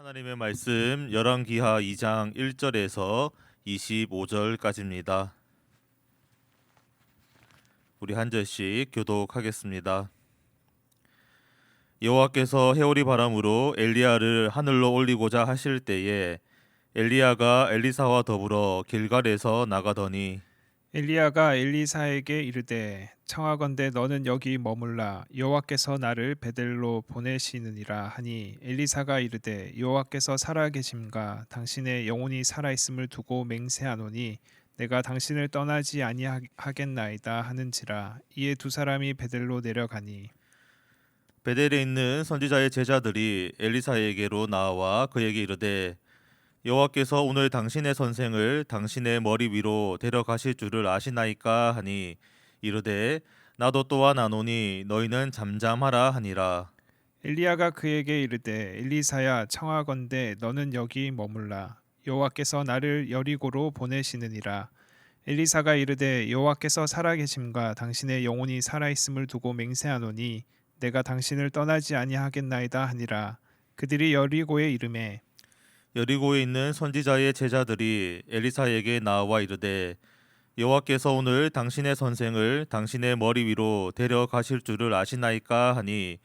하나님의 말씀 열왕기하 2장 1절에서 25절까지입니다. 우리 한 절씩 교독하겠습니다. 여호와께서 해오리 바람으로 엘리야를 하늘로 올리고자 하실 때에 엘리야가 엘리사와 더불어 길갈에서 나가더니 엘리야가 엘리사에게 이르되 청하건대 너는 여기 머물라 여호와께서 나를 베델로 보내시느니라 하니 엘리사가 이르되 여호와께서 살아계심과 당신의 영혼이 살아있음을 두고 맹세하노니 내가 당신을 떠나지 아니하겠나이다 하는지라. 이에 두 사람이 베델로 내려가니 베델에 있는 선지자의 제자들이 엘리사에게로 나와 그에게 이르되 여호와께서 오늘 당신의 선생을 당신의 머리 위로 데려가실 줄을 아시나이까 하니 이르되 나도 또한 아노니 너희는 잠잠하라 하니라. 엘리야가 그에게 이르되 엘리사야 청하건대 너는 여기 머물라 여호와께서 나를 여리고로 보내시느니라. 엘리사가 이르되 여호와께서 살아계심과 당신의 영혼이 살아있음을 두고 맹세하노니 내가 당신을 떠나지 아니하겠나이다 하니라. 그들이 여리고에 이르매 여리고에 있는 선지자의 제자들이 엘리사에게 나와 이르되 여호와께서 오늘 당신의 선생을 당신의 머리 위로 데려가실 줄을 아시나이까 하니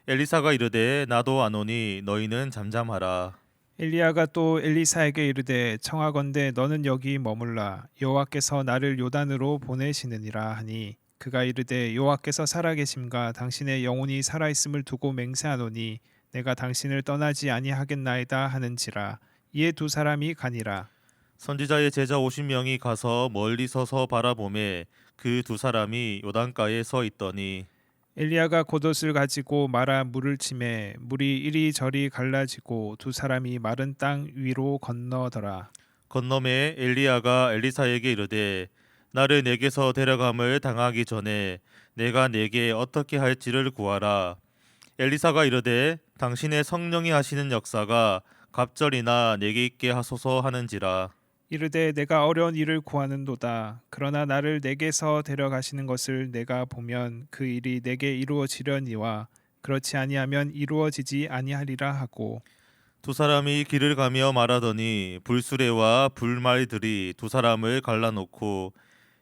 엘리사가 이르되 나도 아노니 너희는 잠잠하라. 엘리야가 또 엘리사에게 이르되 청하건대 너는 여기 머물라 여호와께서 나를 요단으로 보내시느니라 하니 그가 이르되 여호와께서 살아계심과 당신의 영혼이 살아있음을 두고 맹세하노니 내가 당신을 떠나지 아니하겠나이다 하는지라. 이에 두 사람이 가니라. 선지자의 제자 50명이 가서 멀리 서서 바라보매 그 두 사람이 요단가에 서 있더니 엘리야가 겉옷을 가지고 말아 물을 치매 물이 이리저리 갈라지고 두 사람이 마른 땅 위로 건너더라. 건너매 엘리야가 엘리사에게 이르되 나를 내게서 데려감을 당하기 전에 내가 내게 어떻게 할지를 구하라. 엘리사가 이르되 당신의 성령이 하시는 역사가 갑절이나 내게 있게 하소서 하는지라. 이르되 내가 어려운 일을 구하는도다. 그러나 나를 내게서 데려가시는 것을 내가 보면 그 일이 내게 이루어지려니와 그렇지 아니하면 이루어지지 아니하리라 하고. 두 사람이 길을 가며 말하더니 불수레와 불말들이 두 사람을 갈라놓고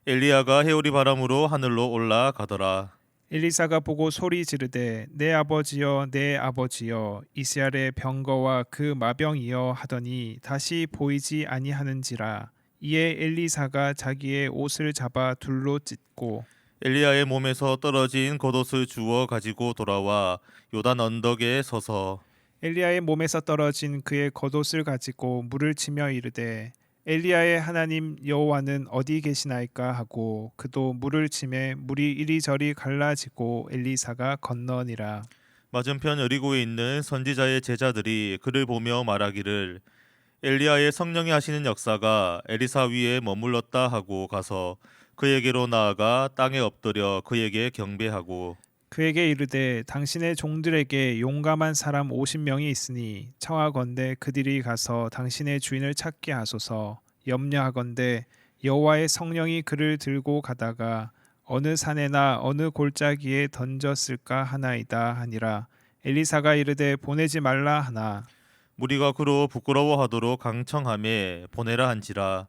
엘리야가 해오리 바람으로 하늘로 올라가더라. 엘리사가 보고 소리 지르되 내 아버지여 내 아버지여 이스라엘의 병거와 그 마병이여 하더니 다시 보이지 아니하는지라. 이에 엘리사가 자기의 옷을 잡아 둘로 찢고 엘리야의 몸에서 떨어진 겉옷을 주워 가지고 돌아와 요단 언덕에 서서 엘리야의 몸에서 떨어진 그의 겉옷을 가지고 물을 치며 이르되 엘리야의 하나님 여호와는 어디 계시나이까 하고 그도 물을 치매 물이 이리저리 갈라지고 엘리사가 건너니라. 맞은편 여리고에 있는 선지자의 제자들이 그를 보며 말하기를 엘리야의 성령이 하시는 역사가 엘리사 위에 머물렀다 하고 가서 그에게로 나아가 땅에 엎드려 그에게 경배하고 그에게 이르되 당신의 종들에게 용감한 사람 50명이 있으니 청하건대 그들이 가서 당신의 주인을 찾게 하소서. 염려하건대 여호와의 성령이 그를 들고 가다가 어느 산에나 어느 골짜기에 던졌을까 하나이다 하니라. 엘리사가 이르되 보내지 말라 하나. 무리가 그로 부끄러워하도록 강청함에 보내라 한지라.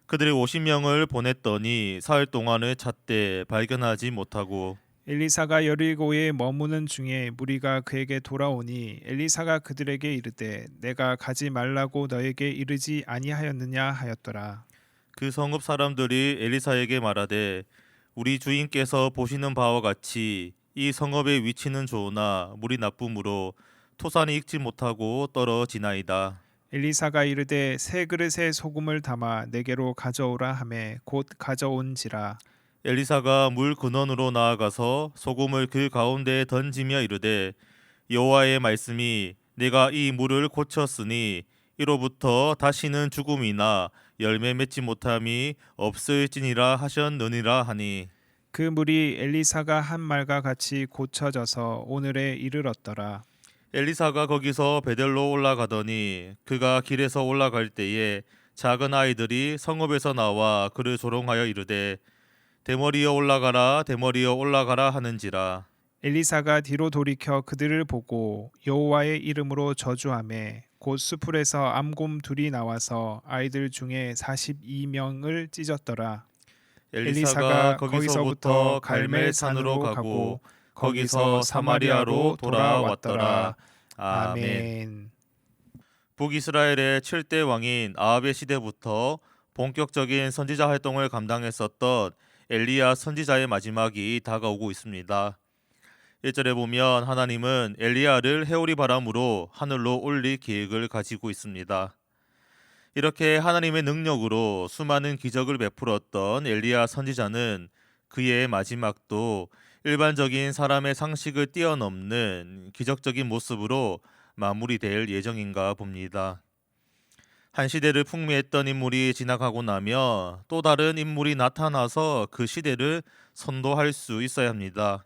그들이 50명을 보냈더니 사흘 동안을 찾되 발견하지 못하고 엘리사가 여리고에 머무는 중에 무리가 그에게 돌아오니 엘리사가 그들에게 이르되 내가 가지 말라고 너에게 이르지 아니하였느냐 하였더라. 그 성읍 사람들이 엘리사에게 말하되 우리 주인께서 보시는 바와 같이 이 성읍의 위치는 좋으나 물이 나쁨으로 토산이 익지 못하고 떨어지나이다. 엘리사가 이르되 세 그릇에 소금을 담아 내게로 가져오라 하매 곧 가져온지라. 엘리사가 물 근원으로 나아가서 소금을 그 가운데에 던지며 이르되 여호와의 말씀이 내가 이 물을 고쳤으니 이로부터 다시는 죽음이나 열매 맺지 못함이 없을지니라 하셨느니라 하니 그 물이 엘리사가 한 말과 같이 고쳐져서 오늘에 이르렀더라. 엘리사가 거기서 베델로 올라가더니 그가 길에서 올라갈 때에 작은 아이들이 성읍에서 나와 그를 조롱하여 이르되 대머리여 올라가라 대머리여 올라가라 하는지라. 엘리사가 뒤로 돌이켜 그들을 보고 여호와의 이름으로 저주하매 곧 수풀에서 암곰 둘이 나와서 아이들 중에 42명을 찢었더라. 엘리사가 엘리사가 거기서부터 거기서부터 갈멜산으로 갈멜산으로 가고 가고 거기서 사마리아로 돌아왔더라. 아멘. 아멘. 북이스라엘의 7대 왕인 아합의 시대부터 본격적인 선지자 활동을 감당했었던 엘리야 선지자의 마지막이 다가오고 있습니다. 1절에 보면 하나님은 엘리야를 해오리 바람으로 하늘로 올릴 계획을 가지고 있습니다. 이렇게 하나님의 능력으로 수많은 기적을 베풀었던 엘리야 선지자는 그의 마지막도 일반적인 사람의 상식을 뛰어넘는 기적적인 모습으로 마무리될 예정인가 봅니다. 한 시대를 풍미했던 인물이 지나가고 나며 또 다른 인물이 나타나서 그 시대를 선도할 수 있어야 합니다.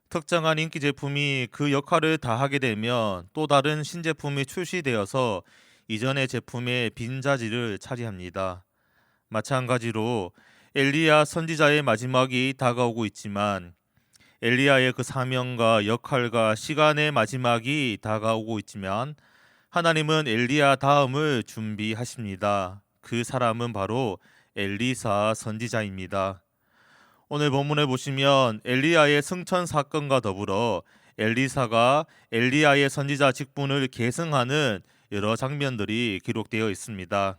특정한 인기 제품이 그 역할을 다하게 되면 또 다른 신제품이 출시되어서 이전의 제품의 빈자리를 차지합니다. 마찬가지로 엘리야 선지자의 마지막이 다가오고 있지만 엘리야의 그 사명과 역할과 시간의 마지막이 다가오고 있지만 하나님은 엘리야 다음을 준비하십니다. 그 사람은 바로 엘리사 선지자입니다. 오늘 본문을 보시면 엘리야의 승천 사건과 더불어 엘리사가 엘리야의 선지자 직분을 계승하는 여러 장면들이 기록되어 있습니다.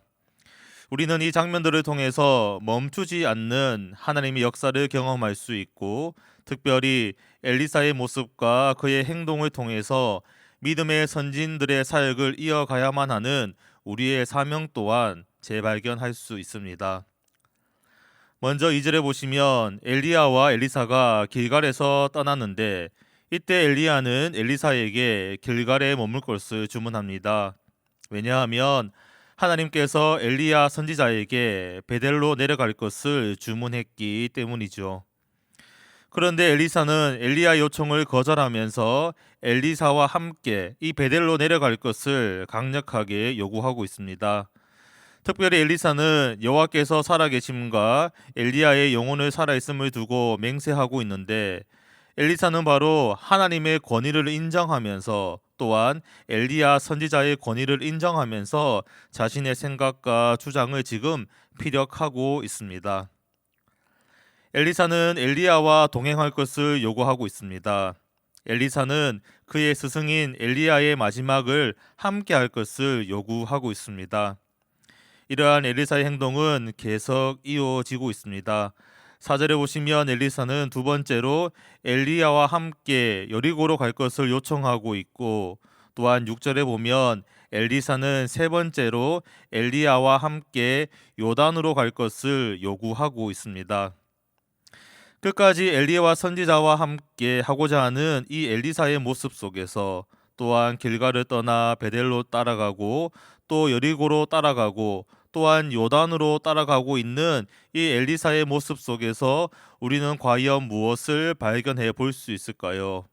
우리는 이 장면들을 통해서 멈추지 않는 하나님의 역사를 경험할 수 있고 특별히 엘리사의 모습과 그의 행동을 통해서 믿음의 선진들의 사역을 이어가야만 하는 우리의 사명 또한 재발견할 수 있습니다. 먼저 2절에 보시면 엘리야와 엘리사가 길갈에서 떠났는데 이때 엘리야는 엘리사에게 길갈에 머물 것을 주문합니다. 왜냐하면 하나님께서 엘리야 선지자에게 베델로 내려갈 것을 주문했기 때문이죠. 그런데 엘리사는 엘리야 요청을 거절하면서 엘리사와 함께 이 베델로 내려갈 것을 강력하게 요구하고 있습니다. 특별히 엘리사는 여호와께서 살아계심과 엘리야의 영혼을 살아있음을 두고 맹세하고 있는데 엘리사는 바로 하나님의 권위를 인정하면서 또한 엘리야 선지자의 권위를 인정하면서 자신의 생각과 주장을 지금 피력하고 있습니다. 엘리사는 엘리야와 동행할 것을 요구하고 있습니다. 엘리사는 그의 스승인 엘리야의 마지막을 함께 할 것을 요구하고 있습니다. 이러한 엘리사의 행동은 계속 이어지고 있습니다. 4절에 보시면 엘리사는 두 번째로 엘리야와 함께 여리고로 갈 것을 요청하고 있고 또한 6절에 보면 엘리사는 세 번째로 엘리야와 함께 요단으로 갈 것을 요구하고 있습니다. 끝까지 엘리야와 선지자와 함께 하고자 하는 이 엘리사의 모습 속에서 또한 길갈을 떠나 베델로 따라가고 또 여리고로 따라가고 또한 요단으로 따라가고 있는 이 엘리사의 모습 속에서 우리는 과연 무엇을 발견해 볼 수 있을까요?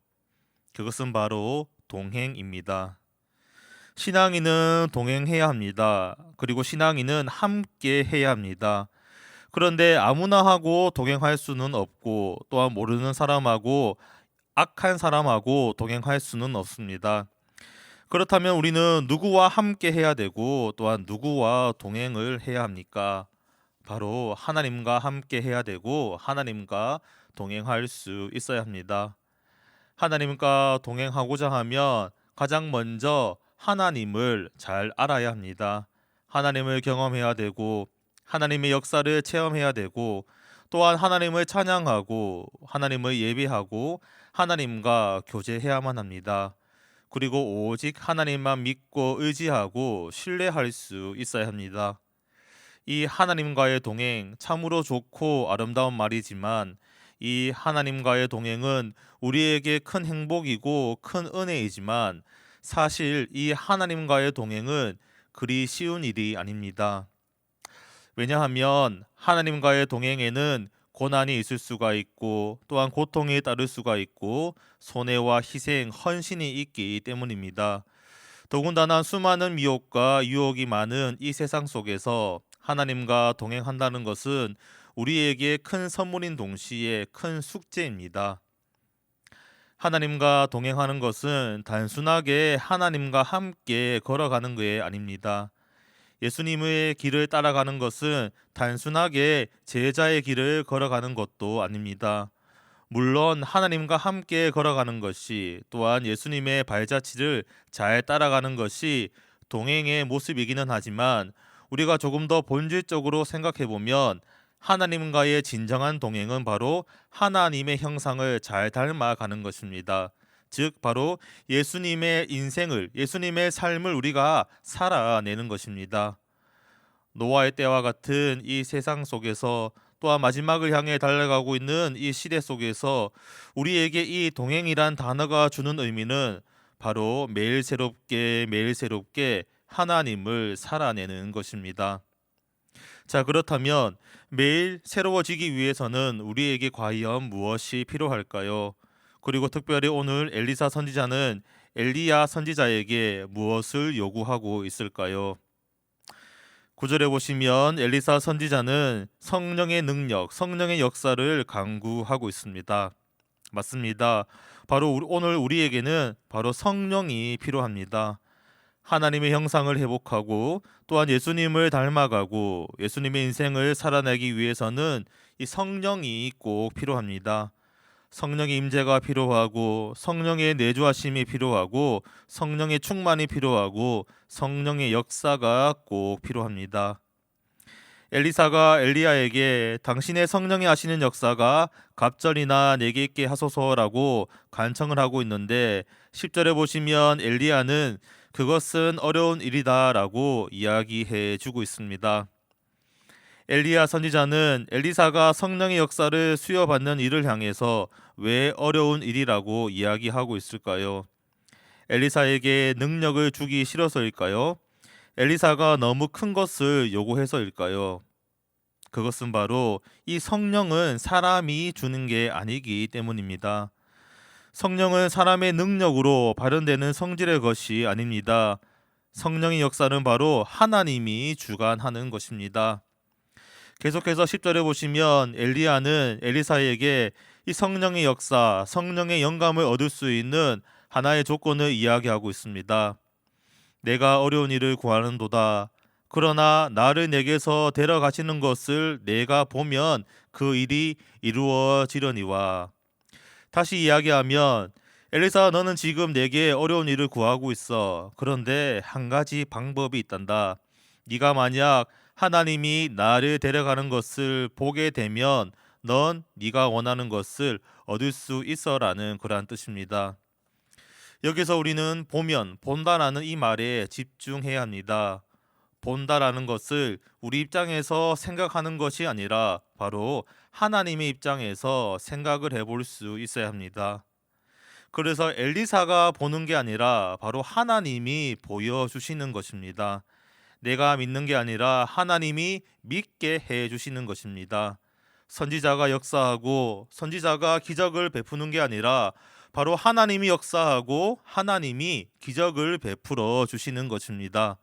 그것은 바로 동행입니다. 신앙인은 동행해야 합니다. 그리고 신앙인은 함께 해야 합니다. 그런데 아무나 하고 동행할 수는 없고 또한 모르는 사람하고 악한 사람하고 동행할 수는 없습니다. 그렇다면 우리는 누구와 함께 해야 되고 또한 누구와 동행을 해야 합니까? 바로 하나님과 함께 해야 되고 하나님과 동행할 수 있어야 합니다. 하나님과 동행하고자 하면 가장 먼저 하나님을 잘 알아야 합니다. 하나님을 경험해야 되고 하나님의 역사를 체험해야 되고 또한 하나님을 찬양하고 하나님을 예배하고 하나님과 교제해야만 합니다. 그리고 오직 하나님만 믿고 의지하고 신뢰할 수 있어야 합니다. 이 하나님과의 동행 참으로 좋고 아름다운 말이지만 이 하나님과의 동행은 우리에게 큰 행복이고 큰 은혜이지만 사실 이 하나님과의 동행은 그리 쉬운 일이 아닙니다. 왜냐하면 하나님과의 동행에는 고난이 있을 수가 있고 또한 고통이 따를 수가 있고 손해와 희생, 헌신이 있기 때문입니다. 더군다나 수많은 미혹과 유혹이 많은 이 세상 속에서 하나님과 동행한다는 것은 우리에게 큰 선물인 동시에 큰 숙제입니다. 하나님과 동행하는 것은 단순하게 하나님과 함께 걸어가는 게 아닙니다. 예수님의 길을 따라가는 것은 단순하게 제자의 길을 걸어가는 것도 아닙니다. 물론 하나님과 함께 걸어가는 것이, 또한 예수님의 발자취를 잘 따라가는 것이 동행의 모습이기는 하지만, 우리가 조금 더 본질적으로 생각해 보면 하나님과의 진정한 동행은 바로 하나님의 형상을 잘 닮아가는 것입니다. 즉 바로 예수님의 인생을, 예수님의 삶을 우리가 살아내는 것입니다. 노아의 때와 같은 이 세상 속에서, 또한 마지막을 향해 달려가고 있는 이 시대 속에서 우리에게 이 동행이란 단어가 주는 의미는 바로 매일 새롭게 하나님을 살아내는 것입니다. 자, 그렇다면 매일 새로워지기 위해서는 우리에게 과연 무엇이 필요할까요? 그리고 특별히 오늘 엘리사 선지자는 엘리야 선지자에게 무엇을 요구하고 있을까요? 9절에 보시면 엘리사 선지자는 성령의 능력, 성령의 역사를 강구하고 있습니다. 맞습니다. 바로 오늘 우리에게는 바로 성령이 필요합니다. 하나님의 형상을 회복하고 또한 예수님을 닮아가고 예수님의 인생을 살아내기 위해서는 이 성령이 꼭 필요합니다. 성령의 임재가 필요하고, 성령의 내주하심이 필요하고, 성령의 충만이 필요하고, 성령의 역사가 꼭 필요합니다. 엘리사가 엘리야에게 당신의 성령이 하시는 역사가 갑절이나 내게 있게 하소서라고 간청을 하고 있는데, 10절에 보시면 엘리야는 그것은 어려운 일이다라고 이야기해 주고 있습니다. 엘리야 선지자는 엘리사가 성령의 역사를 수여받는 일을 향해서 왜 어려운 일이라고 이야기하고 있을까요? 엘리사에게 능력을 주기 싫어서일까요? 엘리사가 너무 큰 것을 요구해서일까요? 그것은 바로 이 성령은 사람이 주는 게 아니기 때문입니다. 성령은 사람의 능력으로 발현되는 성질의 것이 아닙니다. 성령의 역사는 바로 하나님이 주관하는 것입니다. 계속해서 10절에 보시면 엘리야는 엘리사에게 이 성령의 역사, 성령의 영감을 얻을 수 있는 하나의 조건을 이야기하고 있습니다. 내가 어려운 일을 구하는도다. 그러나 나를 내게서 데려가시는 것을 내가 보면 그 일이 이루어지려니와. 다시 이야기하면 엘리사, 너는 지금 내게 어려운 일을 구하고 있어. 그런데 한 가지 방법이 있단다. 네가 만약 하나님이 나를 데려가는 것을 보게 되면 넌 네가 원하는 것을 얻을 수 있어라는 그러한 뜻입니다. 여기서 우리는 보면, 본다라는 이 말에 집중해야 합니다. 본다라는 것을 우리 입장에서 생각하는 것이 아니라 바로 하나님의 입장에서 생각을 해볼 수 있어야 합니다. 그래서 엘리사가 보는 게 아니라 바로 하나님이 보여주시는 것입니다. 내가 믿는 게 아니라 하나님이 믿게 해주시는 것입니다. 선지자가 역사하고 선지자가 기적을 베푸는 게 아니라 바로 하나님이 역사하고 하나님이 기적을 베풀어 주시는 것입니다.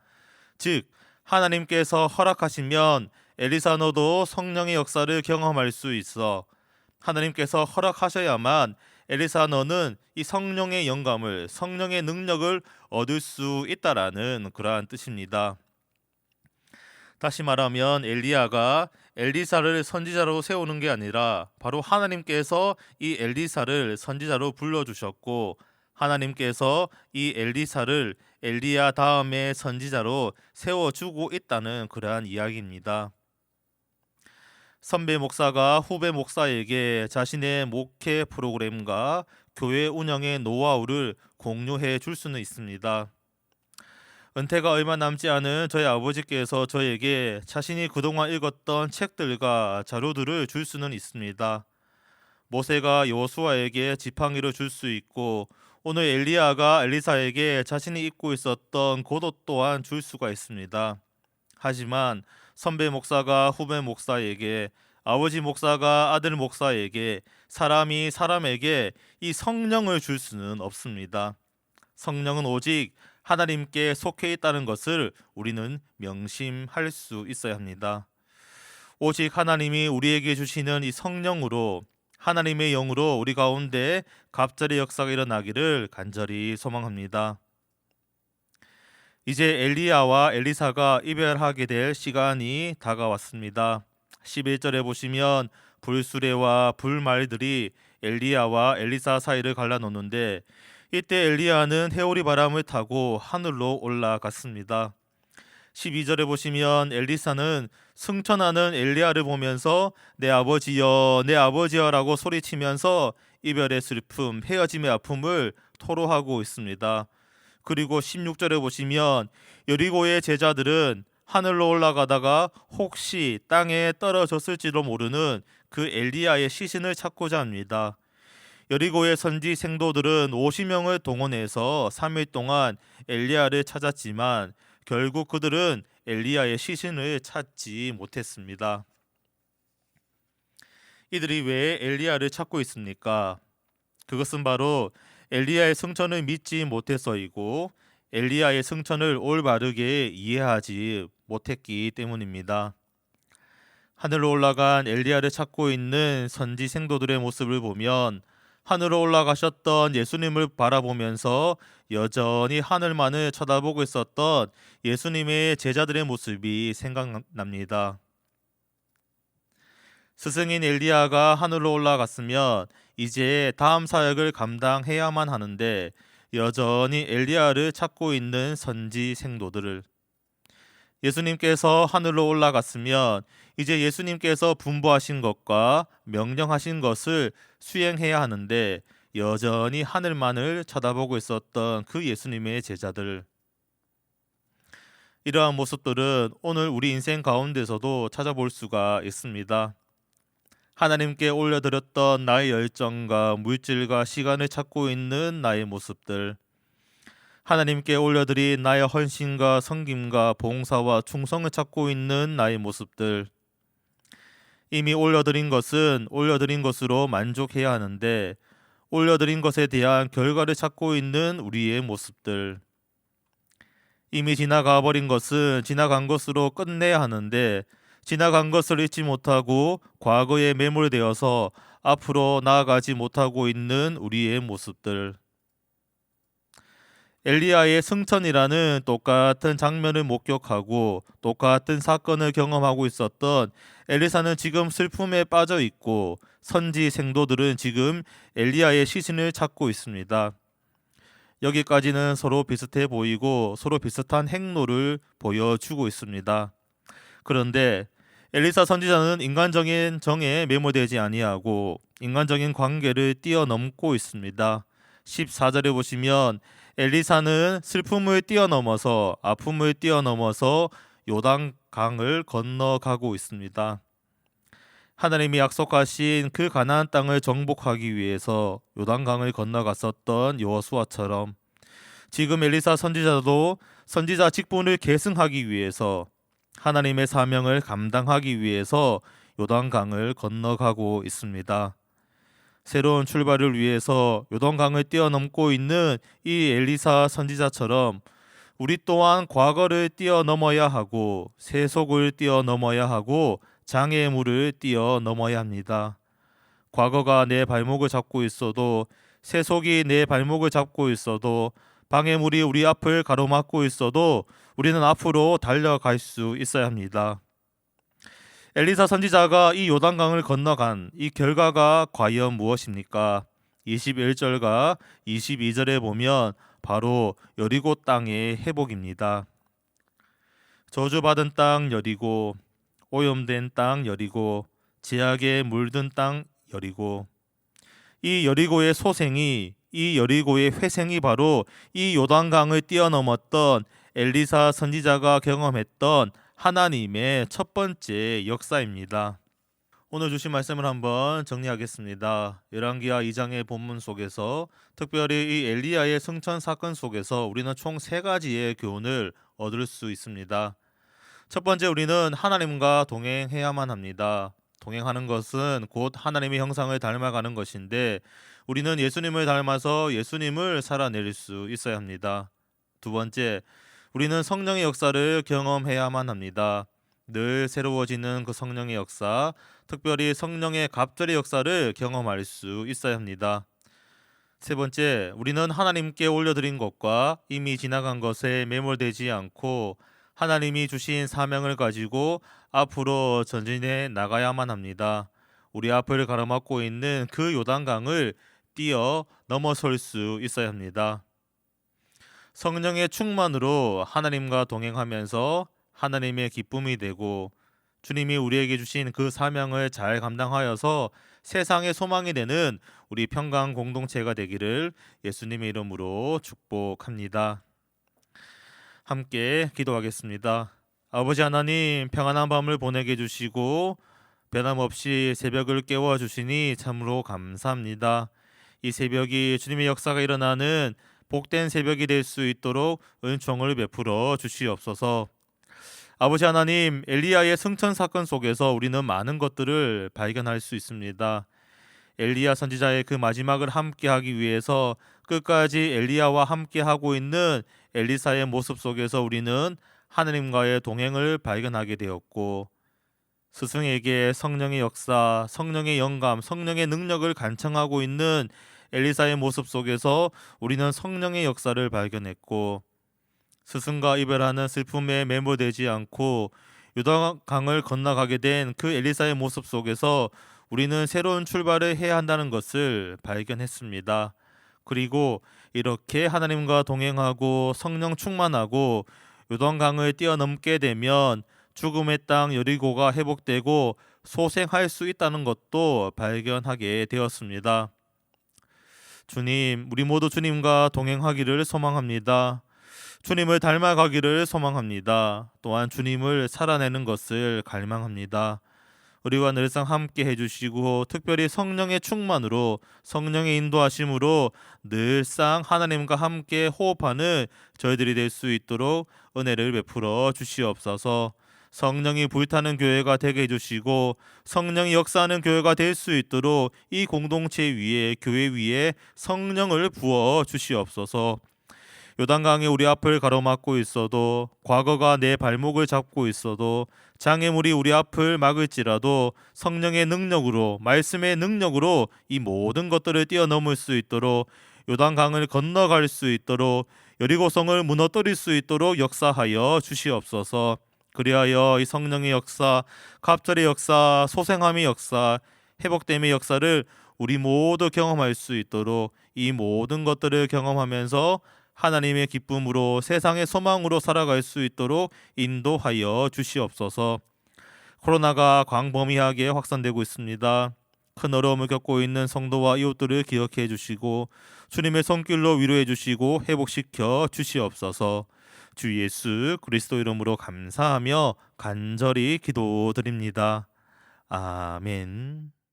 즉 하나님께서 허락하시면 엘리사 너도 성령의 역사를 경험할 수 있어. 하나님께서 허락하셔야만 엘리사 너는 이 성령의 영감을, 성령의 능력을 얻을 수 있다라는 그러한 뜻입니다. 다시 말하면 엘리야가 엘리사를 선지자로 세우는 게 아니라 바로 하나님께서 이 엘리사를 선지자로 불러주셨고, 하나님께서 이 엘리사를 엘리야 다음에 선지자로 세워주고 있다는 그러한 이야기입니다. 선배 목사가 후배 목사에게 자신의 목회 프로그램과 교회 운영의 노하우를 공유해 줄 수는 있습니다. 은퇴가 얼마 남지 않은 저희 아버지께서 저에게 자신이 그동안 읽었던 책들과 자료들을 줄 수는 있습니다. 모세가 여호수아에게 지팡이를 줄 수 있고, 오늘 엘리야가 엘리사에게 자신이 입고 있었던 겉옷 또한 줄 수가 있습니다. 하지만 선배 목사가 후배 목사에게, 아버지 목사가 아들 목사에게, 사람이 사람에게 이 성령을 줄 수는 없습니다. 성령은 오직 하나님께 속해 있다는 것을 우리는 명심할 수 있어야 합니다. 오직 하나님이 우리에게 주시는 이 성령으로 하나님의 영으로 우리 가운데 갑절의 역사가 일어나기를 간절히 소망합니다. 이제 엘리야와 엘리사가 이별하게 될 시간이 다가왔습니다. 11절에 보시면 불수레와 불말들이 엘리야와 엘리사 사이를 갈라놓는데, 이때 엘리야는 해오리 바람을 타고 하늘로 올라갔습니다. 12절에 보시면 엘리사는 승천하는 엘리야를 보면서 내 아버지여 내 아버지여 라고 소리치면서 이별의 슬픔, 헤어짐의 아픔을 토로하고 있습니다. 그리고 16절에 보시면 여리고의 제자들은 하늘로 올라가다가 혹시 땅에 떨어졌을지도 모르는 그 엘리야의 시신을 찾고자 합니다. 여리고의 선지 생도들은 50명을 동원해서 3일 동안 엘리야를 찾았지만 결국 그들은 엘리야의 시신을 찾지 못했습니다. 이들이 왜 엘리야를 찾고 있습니까? 그것은 바로 엘리야의 승천을 믿지 못해서이고 엘리야의 승천을 올바르게 이해하지 못했기 때문입니다. 하늘로 올라간 엘리야를 찾고 있는 선지 생도들의 모습을 보면 하늘로 올라가셨던 예수님을 바라보면서 여전히 하늘만을 쳐다보고 있었던 예수님의 제자들의 모습이 생각납니다. 스승인 엘리야가 하늘로 올라갔으면 이제 다음 사역을 감당해야만 하는데 여전히 엘리야를 찾고 있는 선지 생도들을, 예수님께서 하늘로 올라갔으면 이제 예수님께서 분부하신 것과 명령하신 것을 수행해야 하는데 여전히 하늘만을 쳐다보고 있었던 그 예수님의 제자들, 이러한 모습들은 오늘 우리 인생 가운데서도 찾아볼 수가 있습니다. 하나님께 올려드렸던 나의 열정과 물질과 시간을 찾고 있는 나의 모습들, 하나님께 올려드린 나의 헌신과 섬김과 봉사와 충성을 찾고 있는 나의 모습들, 이미 올려드린 것은 올려드린 것으로 만족해야 하는데 올려드린 것에 대한 결과를 찾고 있는 우리의 모습들, 이미 지나가 버린 것은 지나간 것으로 끝내야 하는데 지나간 것을 잊지 못하고 과거에 매몰되어서 앞으로 나아가지 못하고 있는 우리의 모습들, 엘리야의 승천이라는 똑같은 장면을 목격하고 똑같은 사건을 경험하고 있었던 엘리사는 지금 슬픔에 빠져 있고 선지 생도들은 지금 엘리야의 시신을 찾고 있습니다. 여기까지는 서로 비슷해 보이고 서로 비슷한 행로를 보여주고 있습니다. 그런데 엘리사 선지자는 인간적인 정에 매몰되지 아니하고 인간적인 관계를 뛰어넘고 있습니다. 14절에 보시면 엘리사는 슬픔을 뛰어넘어서 아픔을 뛰어넘어서 요단강을 건너가고 있습니다. 하나님이 약속하신 그 가나안 땅을 정복하기 위해서 요단강을 건너갔었던 여호수아처럼 지금 엘리사 선지자도 선지자 직분을 계승하기 위해서 하나님의 사명을 감당하기 위해서 요단강을 건너가고 있습니다. 새로운 출발을 위해서 요단강을 뛰어넘고 있는 이 엘리사 선지자처럼 우리 또한 과거를 뛰어넘어야 하고 세속을 뛰어넘어야 하고 장애물을 뛰어넘어야 합니다. 과거가 내 발목을 잡고 있어도 세속이 내 발목을 잡고 있어도 방해물이 우리 앞을 가로막고 있어도 우리는 앞으로 달려갈 수 있어야 합니다. 엘리사 선지자가 이 요단강을 건너간 이 결과가 과연 무엇입니까? 21절과 22절에 보면 바로 여리고 땅의 회복입니다. 저주받은 땅 여리고, 오염된 땅 여리고, 제약에 물든 땅 여리고, 이 여리고의 소생이, 이 여리고의 회생이 바로 이 요단강을 뛰어넘었던 엘리사 선지자가 경험했던 하나님의 첫 번째 역사입니다. 오늘 주신 말씀을 한번 정리하겠습니다. 열왕기하 2장의 본문 속에서 특별히 이 엘리야의 승천 사건 속에서 우리는 총 3가지의 교훈을 얻을 수 있습니다. 첫 번째, 우리는 하나님과 동행해야만 합니다. 동행하는 것은 곧 하나님의 형상을 닮아가는 것인데 우리는 예수님을 닮아서 예수님을 살아낼 수 있어야 합니다. 두 번째, 우리는 성령의 역사를 경험해야만 합니다. 늘 새로워지는 그 성령의 역사, 특별히 성령의 갑절의 역사를 경험할 수 있어야 합니다. 세 번째, 우리는 하나님께 올려드린 것과 이미 지나간 것에 매몰되지 않고 하나님이 주신 사명을 가지고 앞으로 전진해 나가야만 합니다. 우리 앞을 가로막고 있는 그 요단강을 뛰어 넘어설 수 있어야 합니다. 성령의 충만으로 하나님과 동행하면서 하나님의 기쁨이 되고 주님이 우리에게 주신 그 사명을 잘 감당하여서 세상의 소망이 되는 우리 평강 공동체가 되기를 예수님의 이름으로 축복합니다. 함께 기도하겠습니다. 아버지 하나님, 평안한 밤을 보내게 해주시고 변함없이 새벽을 깨워주시니 참으로 감사합니다. 이 새벽이 주님의 역사가 일어나는 복된 새벽이 될 수 있도록 은총을 베풀어 주시옵소서. 아버지 하나님, 엘리야의 승천 사건 속에서 우리는 많은 것들을 발견할 수 있습니다. 엘리야 선지자의 그 마지막을 함께하기 위해서 끝까지 엘리야와 함께하고 있는 엘리사의 모습 속에서 우리는 하나님과의 동행을 발견하게 되었고, 스승에게 성령의 역사, 성령의 영감, 성령의 능력을 간청하고 있는 엘리사의 모습 속에서 우리는 성령의 역사를 발견했고, 스승과 이별하는 슬픔에 매몰되지 않고 요단강을 건너가게 된 그 엘리사의 모습 속에서 우리는 새로운 출발을 해야 한다는 것을 발견했습니다. 그리고 이렇게 하나님과 동행하고 성령 충만하고 요단강을 뛰어넘게 되면 죽음의 땅 여리고가 회복되고 소생할 수 있다는 것도 발견하게 되었습니다. 주님, 우리 모두 주님과 동행하기를 소망합니다. 주님을 닮아가기를 소망합니다. 또한 주님을 살아내는 것을 갈망합니다. 우리와 늘상 함께 해주시고 특별히 성령의 충만으로 성령의 인도하심으로 늘상 하나님과 함께 호흡하는 저희들이 될 수 있도록 은혜를 베풀어 주시옵소서. 성령이 불타는 교회가 되게 해주시고 성령이 역사하는 교회가 될 수 있도록 이 공동체 위에, 교회 위에 성령을 부어 주시옵소서. 요단강이 우리 앞을 가로막고 있어도, 과거가 내 발목을 잡고 있어도, 장애물이 우리 앞을 막을지라도 성령의 능력으로, 말씀의 능력으로 이 모든 것들을 뛰어넘을 수 있도록, 요단강을 건너갈 수 있도록, 여리고성을 무너뜨릴 수 있도록 역사하여 주시옵소서. 그리하여 이 성령의 역사, 갑절의 역사, 소생함의 역사, 회복됨의 역사를 우리 모두 경험할 수 있도록 이 모든 것들을 경험하면서 하나님의 기쁨으로 세상의 소망으로 살아갈 수 있도록 인도하여 주시옵소서. 코로나가 광범위하게 확산되고 있습니다. 큰 어려움을 겪고 있는 성도와 이웃들을 기억해 주시고 주님의 손길로 위로해 주시고 회복시켜 주시옵소서. 주 예수 그리스도 이름으로 감사하며 간절히 기도드립니다. 아멘.